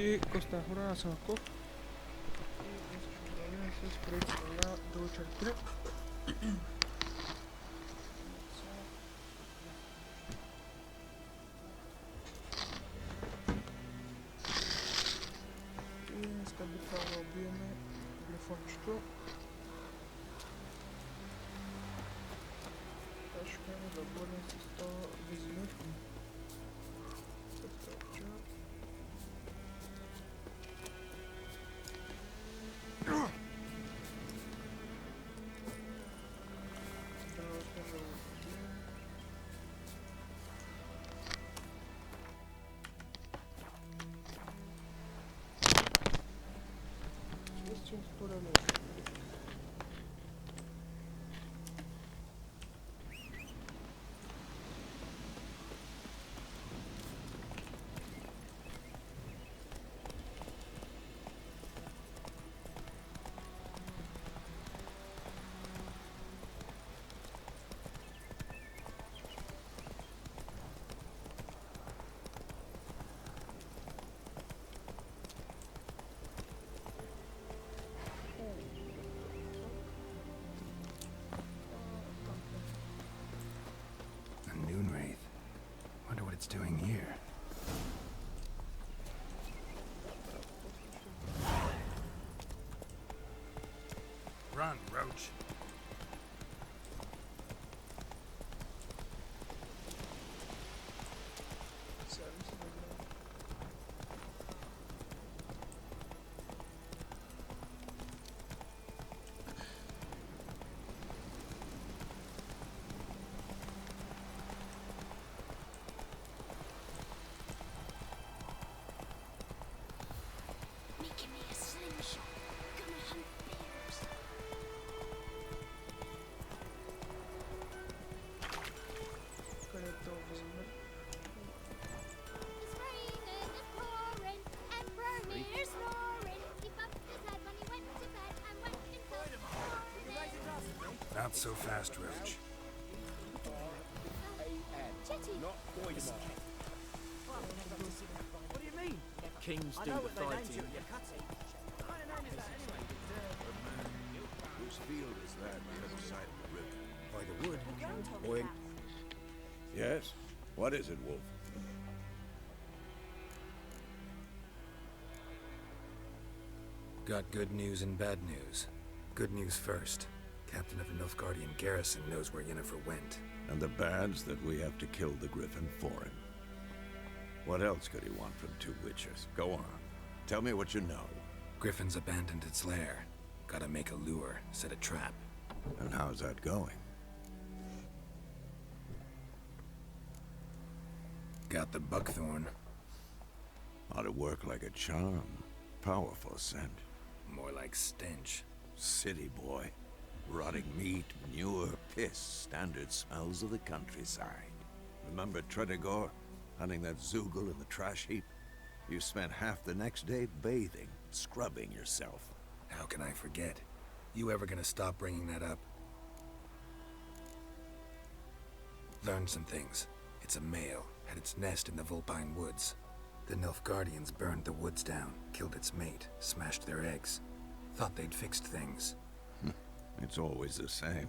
И коста хора на самко. И изпълнение с представя до черпи. И днеска би трябвало да убиеме грифончето. Така ще кажем да бъдем с това визимив. Doing here? Run, Roach. Not so fast, Roach. What do you mean? Kings do the fighting. Whose field is that on the other side of the river? By the wood. Boy. Yes? What is it, Wolf? Got good news and bad news. Good news first. Captain of the Nilfgaardian garrison knows where Yennefer went. And the bad's that we have to kill the Griffin for him. What else could he want from two witches? Go on. Tell me what you know. Griffin's abandoned its lair. Gotta make a lure, set a trap. And how's that going? Got the buckthorn. Ought to work like a charm. Powerful scent. More like stench. City boy. Rotting meat, manure, piss, standard smells of the countryside. Remember Tredegor? Hunting that Zoogle in the trash heap? You spent half the next day bathing, scrubbing yourself. How can I forget? You ever gonna stop bringing that up? Learned some things. It's a male, had its nest in the Vulpine Woods. The Nilfgaardians burned the woods down, killed its mate, smashed their eggs. Thought they'd fixed things. It's always the same.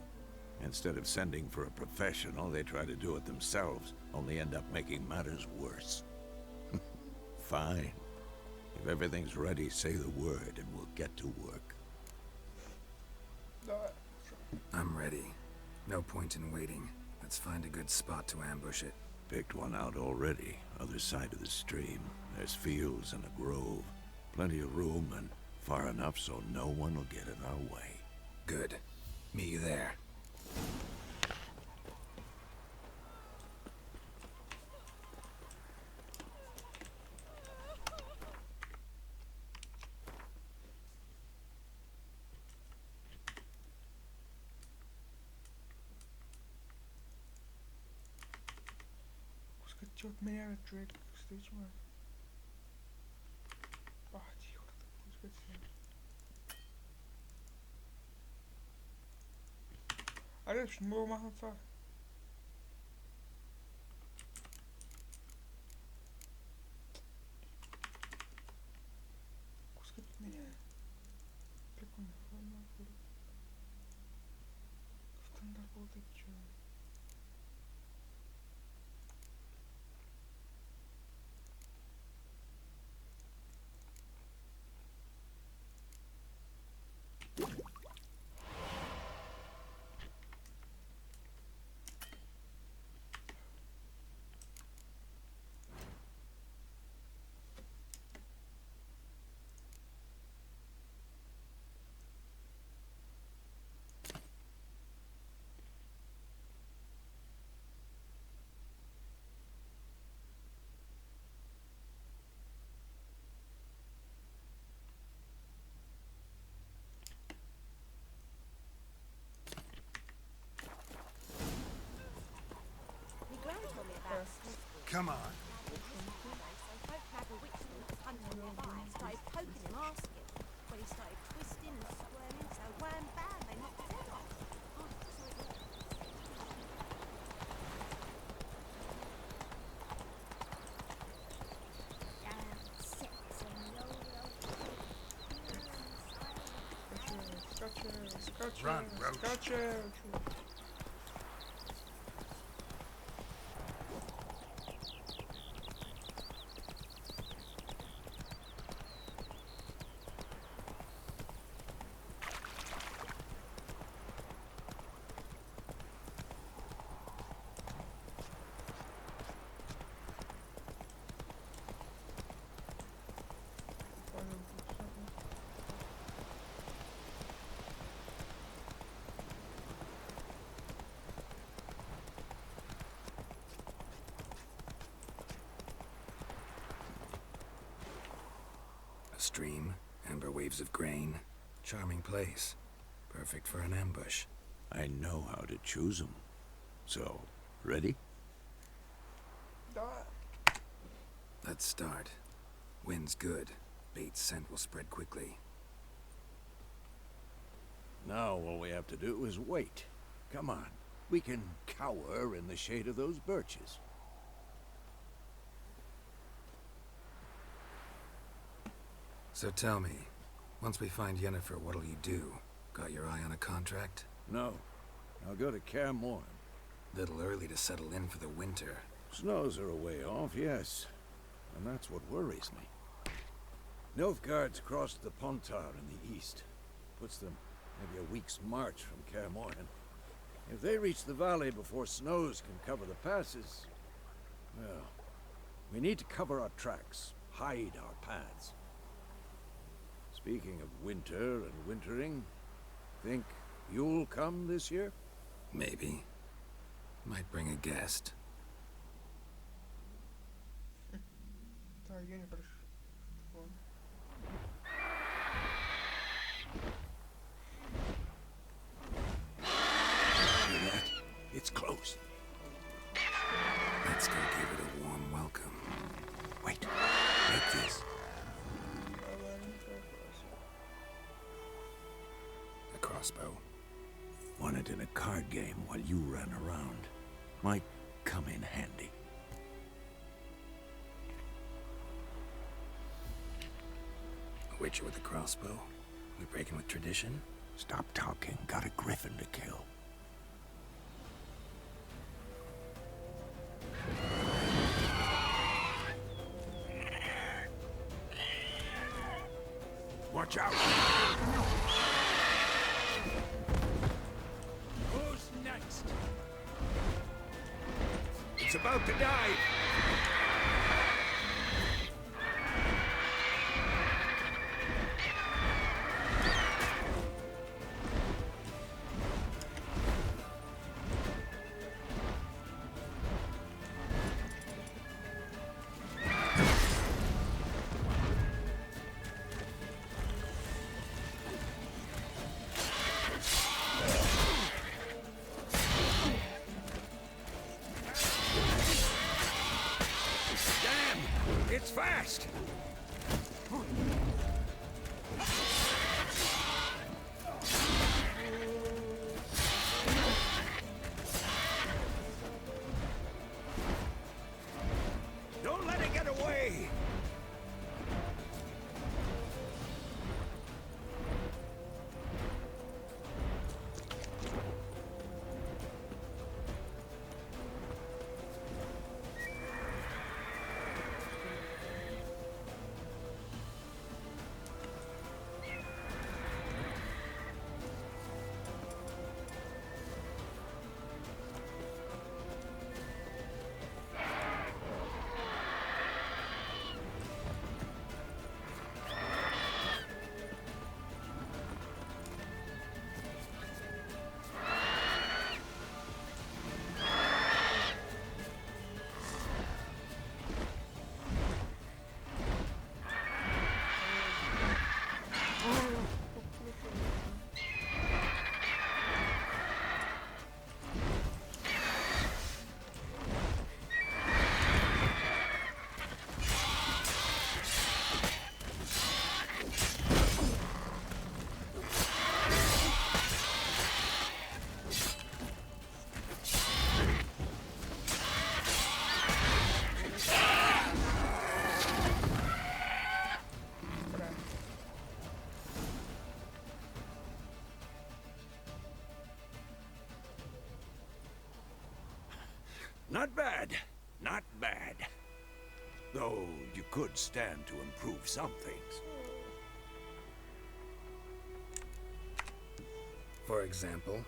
Instead of sending for a professional, they try to do it themselves, only end up making matters worse. Fine. If everything's ready, say the word and we'll get to work. I'm ready. No point in waiting. Let's find a good spot to ambush it. Picked one out already, other side of the stream. There's fields and a grove. Plenty of room and far enough so no one will get in our way. Good. Meet you there. От меня човек встреча. Тихо, пускай се. Аре, ще мога махна това. желтый чай. My gran told me about Smith. Come on. So folk had a witch that was hunting nearby and started poking him, asking. When he started twisting and squirming, so wham bam, they knocked his head off. Oh, so it worked. Скачай. Run, Roach. Скачай. A stream, amber waves of grain. Charming place. Perfect for an ambush. I know how to choose them. So, ready? Да. Let's start. Wind's good. Bait's scent will spread quickly. Now all we have to do is wait. Come on. We can cower in the shade of those birches. So tell me, once we find Yennefer, what'll you do? Got your eye on a contract? No. I'll go to Kaer Morhen. Little early to settle in for the winter. Snows are a way off, yes. And that's what worries me. Nilfgaard's crossed the Pontar in the east. Puts them maybe a week's march from Kaer Morhen. If they reach the valley before snows can cover the passes, well, we need to cover our tracks, hide our paths. Speaking of winter and wintering, think you'll come this year? Maybe. Might bring a guest. Да, Yennefer. Hear that? It's close. Let's go give it a warm welcome. Wait, take this. A crossbow. Won it in a card game while you ran around. Might come in handy. A witcher with a crossbow. We breaking with tradition? Stop talking. Got a griffin to kill. Watch out! Who's next? It's about to dive! It's fast! Don't let it get away! Not bad. Though you could stand to improve some things. For example?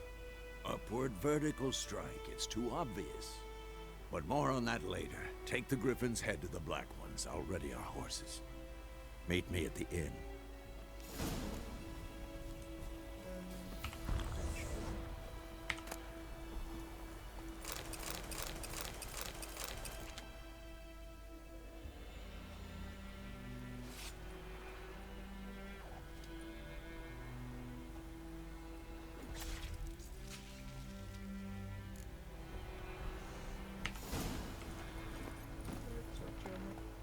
Upward vertical strike, it's too obvious. But more on that later. Take the Griffin's head to the Black Ones. I'll ready our horses. Meet me at the inn.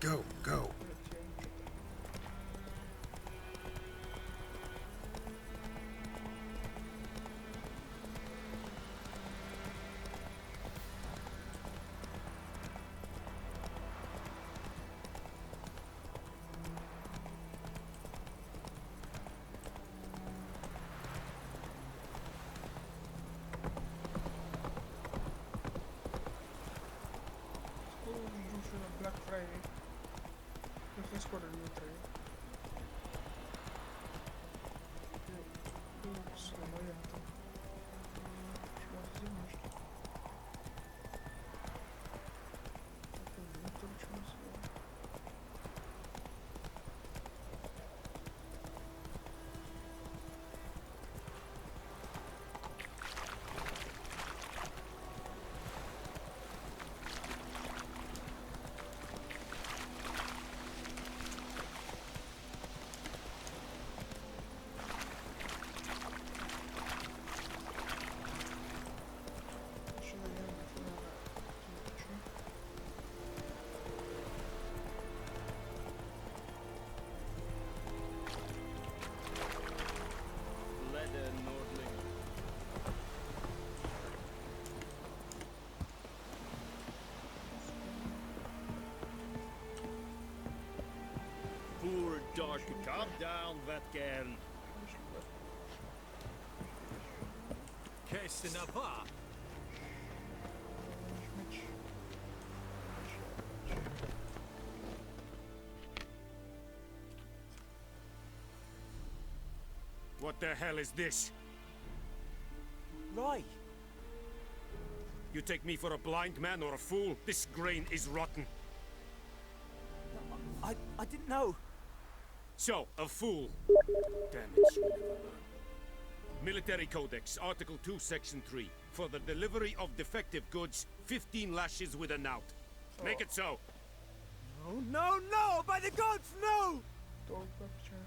Go, go. Black Friday. Let's go to new trade. Сломаем-то. Чего сделаешь? Это не то, чего сделать. Poor dog. Calm down, that girl. Qu'est-ce que n'a pas? What the hell is this? Right. You take me for a blind man or a fool? This grain is rotten. I didn't know. So, a fool. Damn it, you never learn. Military Codex, Article 2, Section 3. For the delivery of defective goods, 15 lashes with a knout. Make it so. Oh, no, no! By the gods, no! Долго почему?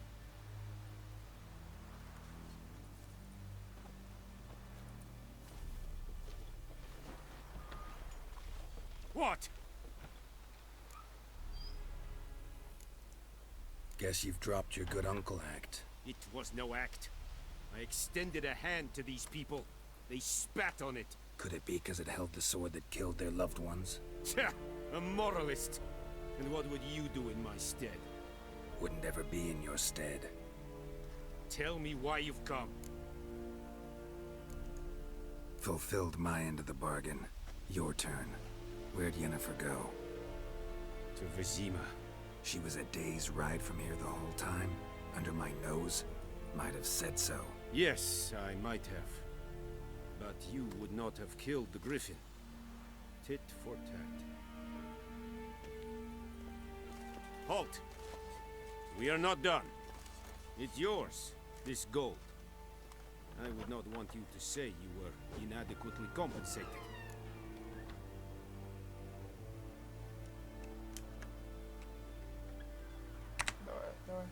What? Guess you've dropped your good uncle act. It was no act. I extended a hand to these people. They spat on it. Could it be because it held the sword that killed their loved ones? Tja, a moralist. And what would you do in my stead? Wouldn't ever be in your stead. Tell me why you've come. Fulfilled my end of the bargain. Your turn. Where'd Yennefer go? To Vizima. She was a day's ride from here the whole time? Under my nose? Might have said so. Yes, I might have. But you would not have killed the Griffin. Tit for tat. Halt! We are not done. It's yours, this gold. I would not want you to say you were inadequately compensated. Давай, давай.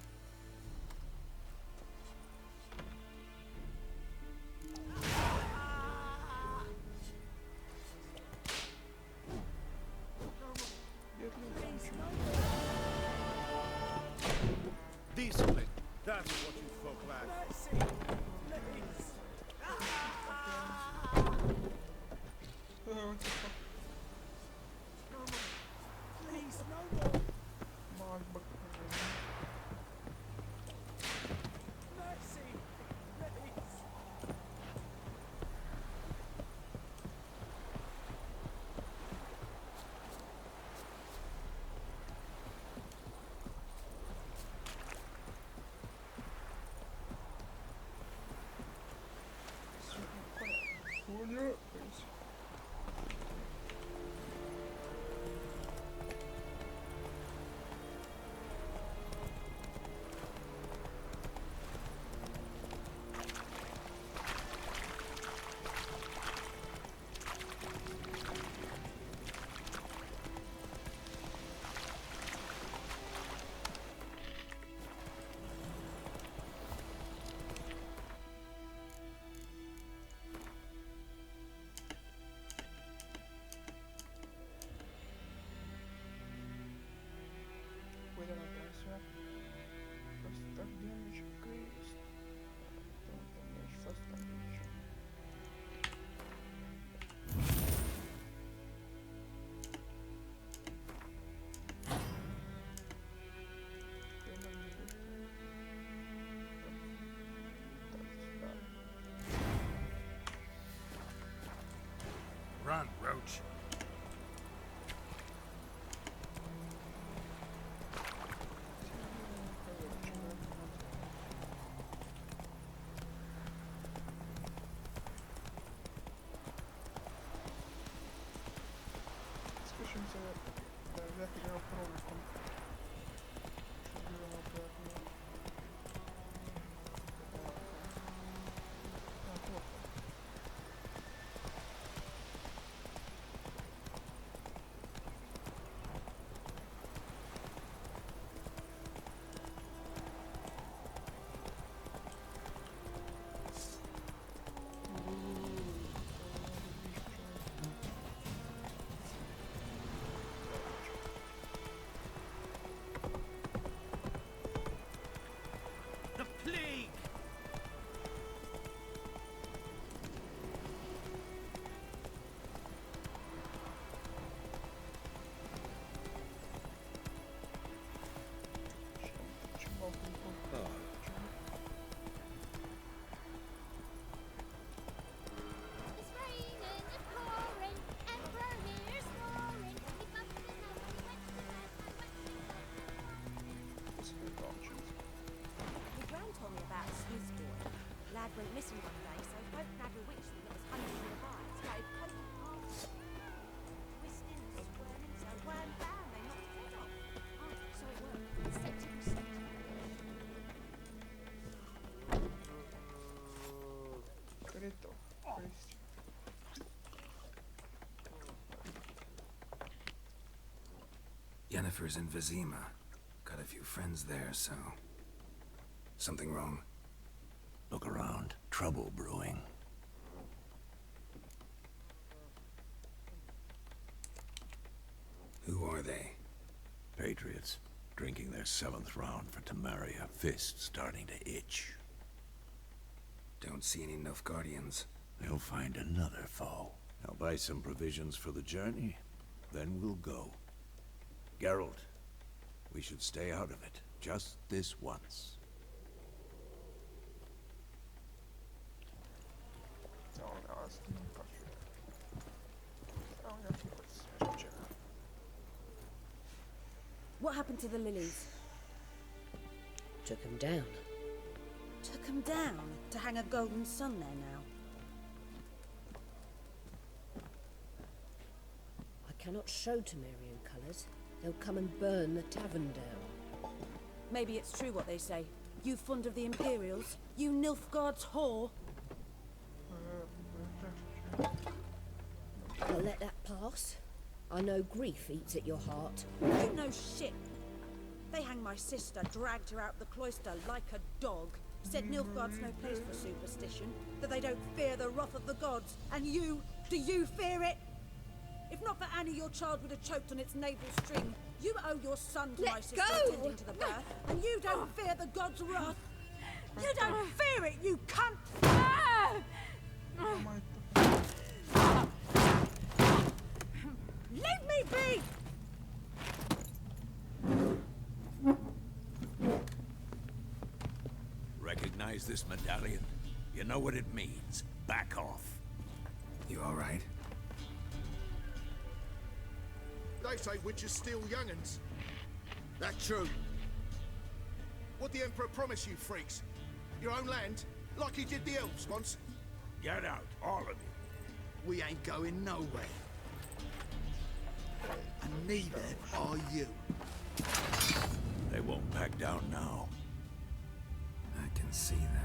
Discipline. That's what you folk lack. Мальбок. Ребята, я упоролась там. Что было обратно? Так, вот. The plague! It's raining and pouring, and we're here snoring. We must be My gran told me about a Swiss boy. Lad went missing one day, so folk nagged a witch that was hunting nearby. Started poking past him. Twisting and squirming, so wham bam, they knocked his head off. Oh, so it worked. Set him straight. Корито. Есть. Yennefer's in Vizima. Got a few friends there, so... Something wrong? Look around. Trouble brewing. Who are they? Patriots. Drinking their 7th round for Tamaria. Fist starting to itch. Don't see any Nilfgaardians. They'll find another foe. I'll buy some provisions for the journey. Then we'll go. Geralt, we should stay out of it. Just this once. No, it's not Oh, yeah, What happened to the lilies? Took him down. Took 'em down to hang a golden sun there now. I cannot show Temerian colours. They'll come and burn the tavern down. Maybe it's true what they say. You fond of the Imperials? You Nilfgaard's whore? I'll let that pass. I know grief eats at your heart. You know shit. They hanged my sister, dragged her out the cloister like a dog. Said Nilfgaard's no place for superstition, that they don't fear the wrath of the gods. And you, do you fear it? If not for Annie, your child would have choked on its navel string. You owe your son to my Let sister go! attending to the birth, and you don't fear the gods' wrath. You don't fear it, you cunt! Leave me be! Recognize this medallion? You know what it means. Back off. You alright? They say witches steal young'uns. That true. What the Emperor promised you, freaks? Your own land? Like he did the elves once? Get out, all of you. We ain't going nowhere. And neither are you. They won't back down now. I can see that.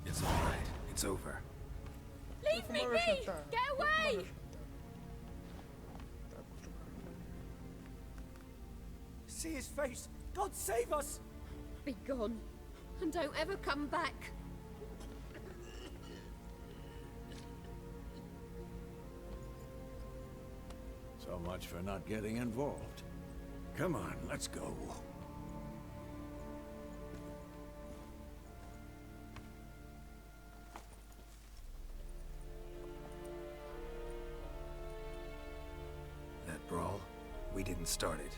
It's all right. It's over. Leave me be! Get away! See his face! God save us! Be gone, and don't ever come back. So much for not getting involved. Come on, let's go. That brawl? We didn't start it.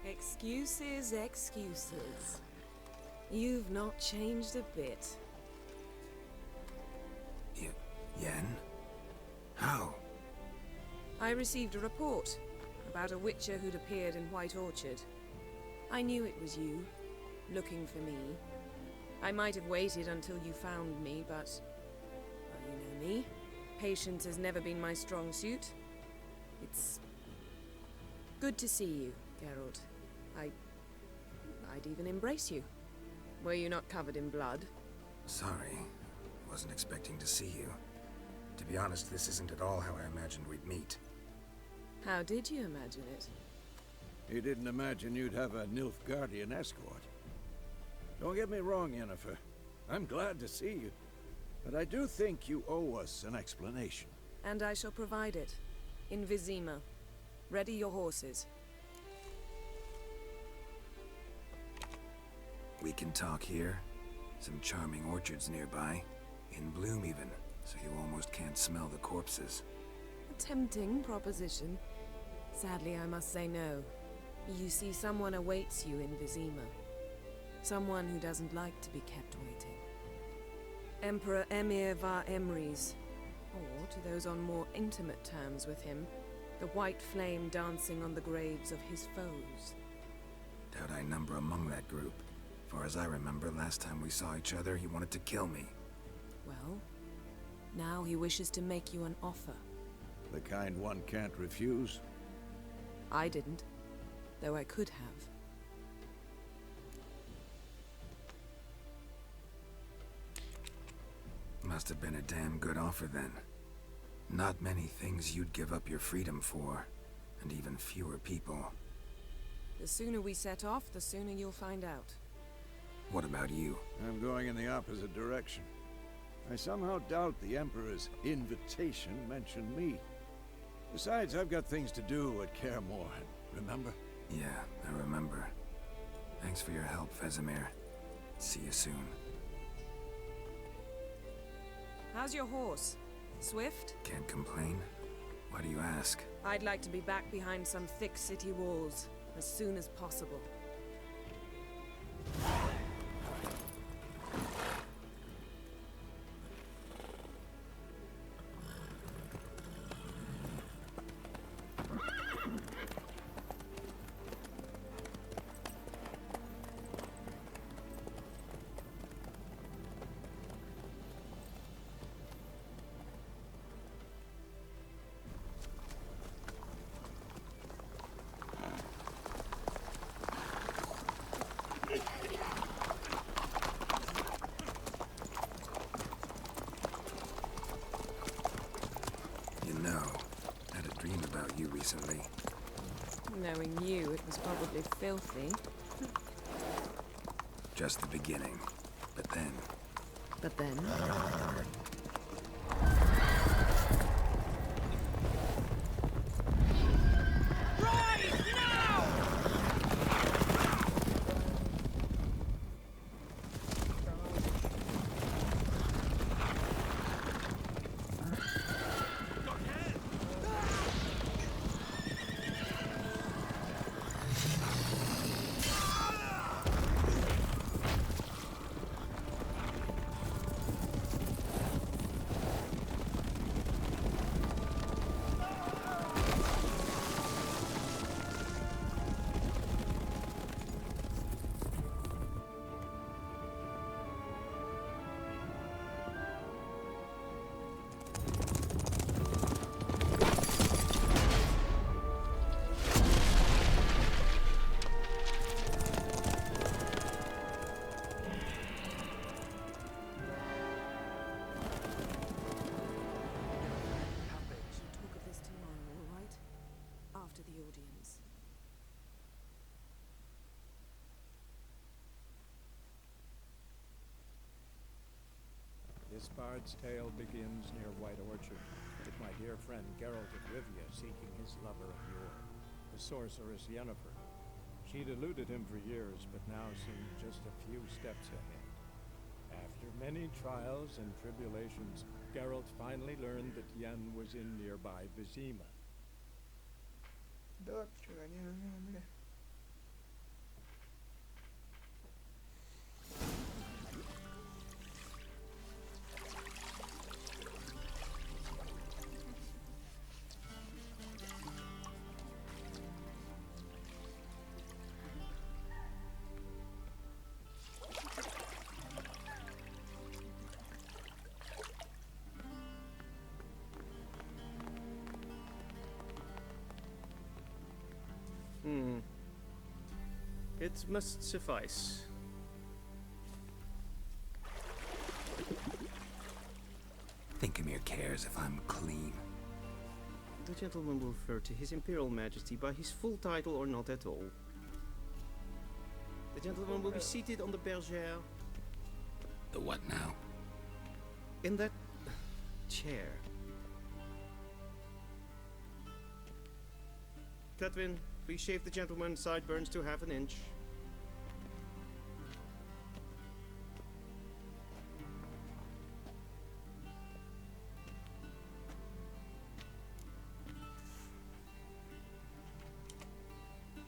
Excuses, excuses. You've not changed a bit. Yen? How? I received a report about a witcher who'd appeared in White Orchard. I knew it was you, looking for me. I might have waited until you found me, but... well, you know me. Patience has never been my strong suit. It's... good to see you, Geralt. I'd even embrace you. Were you not covered in blood? Sorry. Wasn't expecting to see you. To be honest, this isn't at all how I imagined we'd meet. How did you imagine it? You didn't imagine you'd have a Nilfgaardian escort. Don't get me wrong, Yennefer. I'm glad to see you. But I do think you owe us an explanation. And I shall provide it. In Vizima. Ready your horses. We can talk here. Some charming orchards nearby. In bloom even, so you almost can't smell the corpses. A tempting proposition. Sadly, I must say no. You see, someone awaits you in Vizima. Someone who doesn't like to be kept waiting. Emperor Emir var Emrys. Or, to those on more intimate terms with him, the white flame dancing on the graves of his foes. Doubt I number among that group. Far as I remember, last time we saw each other, he wanted to kill me. Well, now he wishes to make you an offer. The kind one can't refuse? I didn't, though I could have. Must have been a damn good offer then. Not many things you'd give up your freedom for, and even fewer people. The sooner we set off, the sooner you'll find out. What about you? I'm going in the opposite direction. I somehow doubt the Emperor's invitation mentioned me. Besides, I've got things to do at Kaer Morhen, remember? Yeah, I remember. Thanks for your help, Vesemir. See you soon. How's your horse? Swift? Can't complain. Why do you ask? I'd like to be back behind some thick city walls as soon as possible. Recently. Knowing you, it was probably filthy. Just the beginning. But then... But then? This bard's tale begins near White Orchard, with my dear friend Geralt of Rivia seeking his lover of yore, the sorceress Yennefer. She'd eluded him for years, but now seemed just a few steps ahead. After many trials and tribulations, Geralt finally learned that Yen was in nearby Vizima. Да, что, они набили. It must suffice. Thinkamere cares if I'm clean. The gentleman will refer to His Imperial Majesty by his full title or not at all. The gentleman will be seated on the bergère. The what now? In that chair. Cletwin, please shave the gentleman's sideburns to half an inch.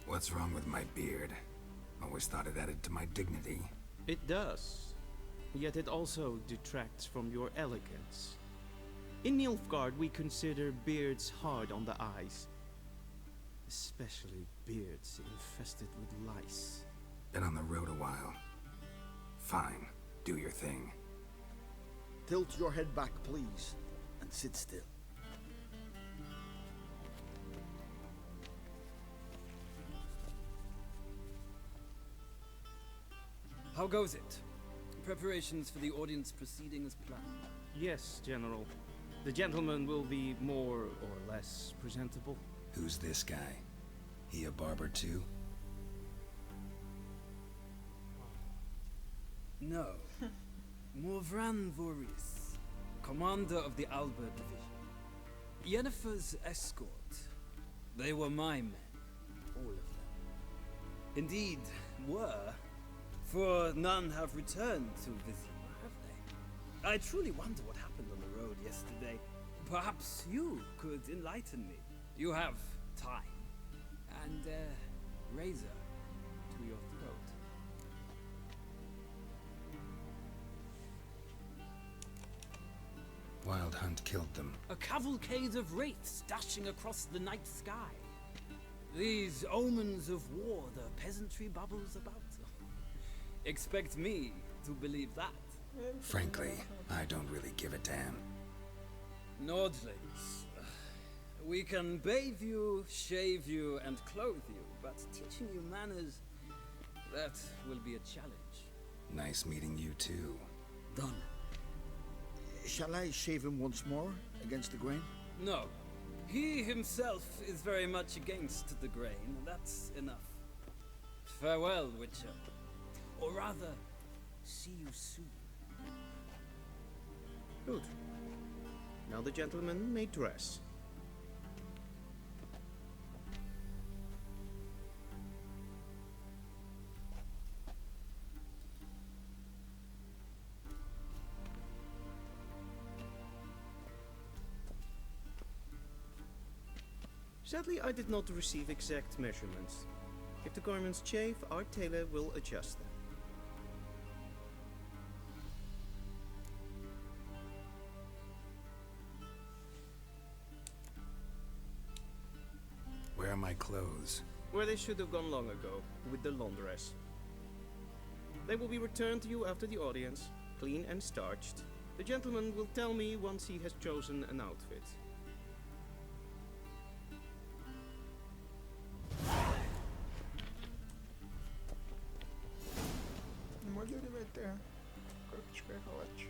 What's wrong with my beard? Always thought it added to my dignity. It does. Yet it also detracts from your elegance. In Nilfgaard, we consider beards hard on the eyes. Especially beards infested with lice. Been on the road a while. Fine, do your thing. Tilt your head back, please, and sit still. How goes it? Preparations for the audience proceeding as planned? Yes, General. The gentleman will be more or less presentable. Who's this guy? He a barber too? No. Morvran Voorhis, commander of the Albert Division. Yennefer's escort. They were my men. All of them. Indeed, were. For none have returned to Vizima, have they? I truly wonder what happened on the road yesterday. Perhaps you could enlighten me. You have time. And a razor to your throat. Wild Hunt killed them. A cavalcade of wraiths dashing across the night sky. These omens of war the peasantry bubbles about. Expect me to believe that. Frankly, I don't really give a damn. Nordlings. We can bathe you, shave you, and clothe you, but teaching you manners, that will be a challenge. Nice meeting you too. Done. Shall I shave him once more, against the grain? No. He himself is very much against the grain, that's enough. Farewell, Witcher. Or rather, see you soon. Good. Now the gentleman may dress. Sadly, I did not receive exact measurements. If the garments chafe, our tailor will adjust them. Where are my clothes? Where they should have gone long ago, with the laundress. They will be returned to you after the audience, clean and starched. The gentleman will tell me once he has chosen an outfit. Не могли ли вы это курточку и халатчик?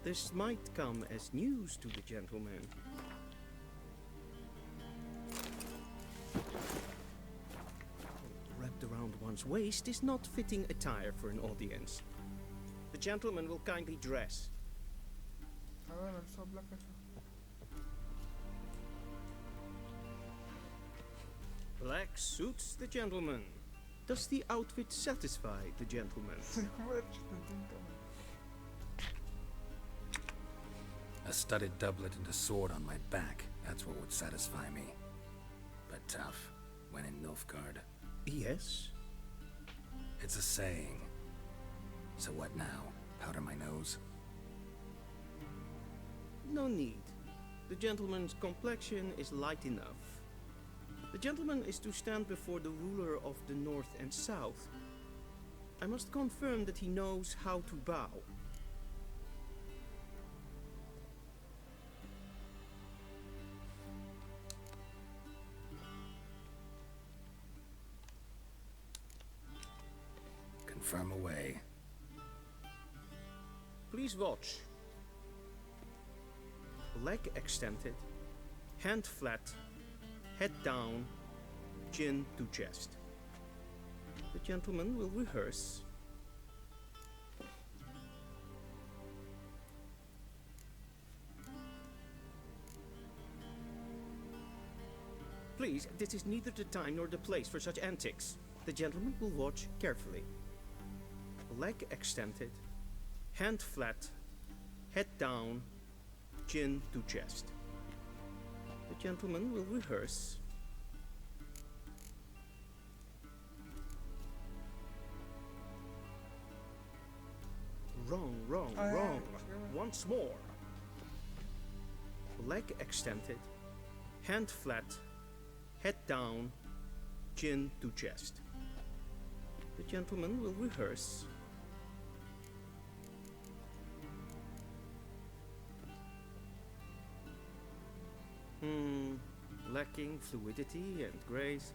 This might come as news to the gentleman. gentleman's waist is not fitting attire for an audience. The gentleman will kindly dress. تمام نصب لك Black suits the gentleman. Does the outfit satisfy the gentleman? A studded doublet and a sword on my back, that's what would satisfy me. But tough, when in Nilfgaard. Yes? It's a saying. So what now? Powder my nose? No need. The gentleman's complexion is light enough. The gentleman is to stand before the ruler of the North and South. I must confirm that he knows how to bow. Confirm away. Please watch. Leg extended, hand flat, head down, chin to chest. The gentleman will rehearse. Please, this is neither the time nor the place for such antics. The gentleman will watch carefully. Leg extended, hand flat, head down, chin to chest. The gentleman will rehearse. Wrong, wrong, wrong. Once more. Leg extended, hand flat, head down, chin to chest. The gentleman will rehearse. Lacking fluidity and grace.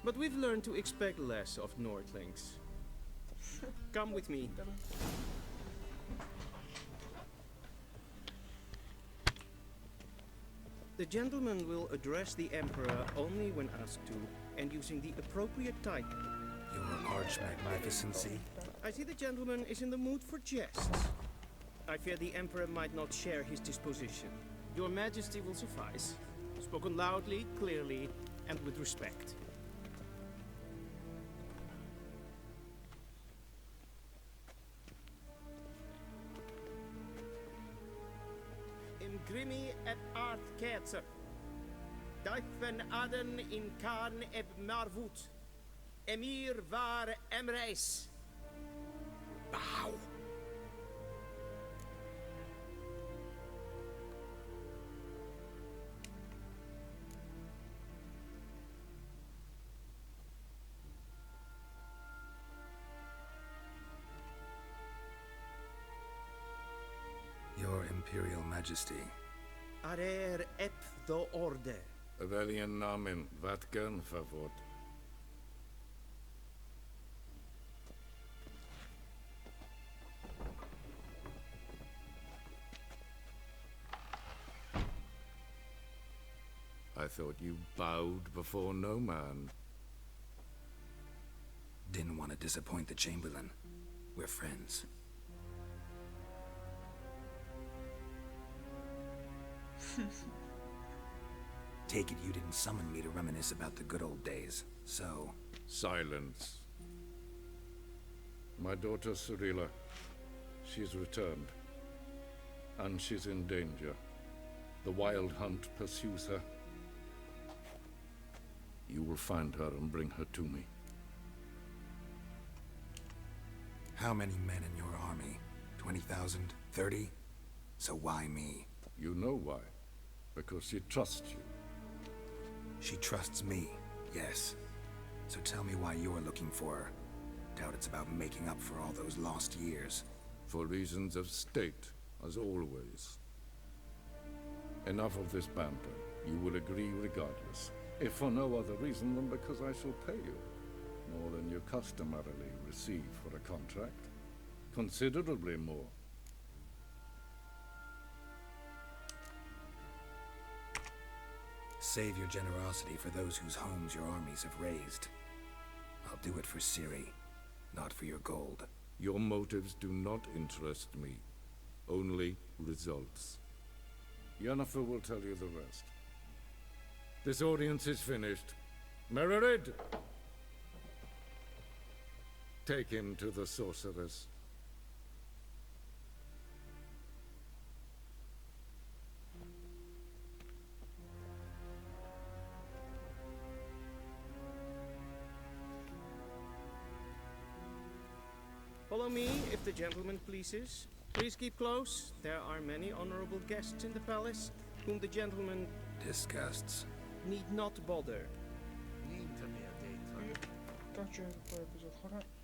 But we've learned to expect less of Nordlings. Come with me. The gentleman will address the Emperor only when asked to, and using the appropriate title. Your Arch Magnificency? I see the gentleman is in the mood for jests. I fear the Emperor might not share his disposition. Your Majesty will suffice. Spoken loudly, clearly, and with respect. In grimi et art ketzer. Dijven aden in karn eb marvoet. Emir var emreis. Bow! Your Imperial Majesty. Arer ep do orde. Weljen namen, wat kan favor? I thought you bowed before no man. Didn't want to disappoint the Chamberlain. We're friends. Take it you didn't summon me to reminisce about the good old days, so... Silence. My daughter Cyrilla, she's returned. And she's in danger. The Wild Hunt pursues her. You will find her and bring her to me. How many men in your army? 20,000? 30? So why me? You know why. Because she trusts you. She trusts me, yes. So tell me why you're looking for her. Doubt it's about making up for all those lost years. For reasons of state, as always. Enough of this banter. You will agree regardless. If for no other reason than because I shall pay you. More than you customarily receive for a contract. Considerably more. Save your generosity for those whose homes your armies have razed. I'll do it for Ciri, not for your gold. Your motives do not interest me. Only results. Yennefer will tell you the rest. This audience is finished. Mererid! Take him to the sorceress. Follow me, if the gentleman pleases. Please keep close. There are many honorable guests in the palace, whom the gentleman disgusts. Need not bother. Catch you for episode 4.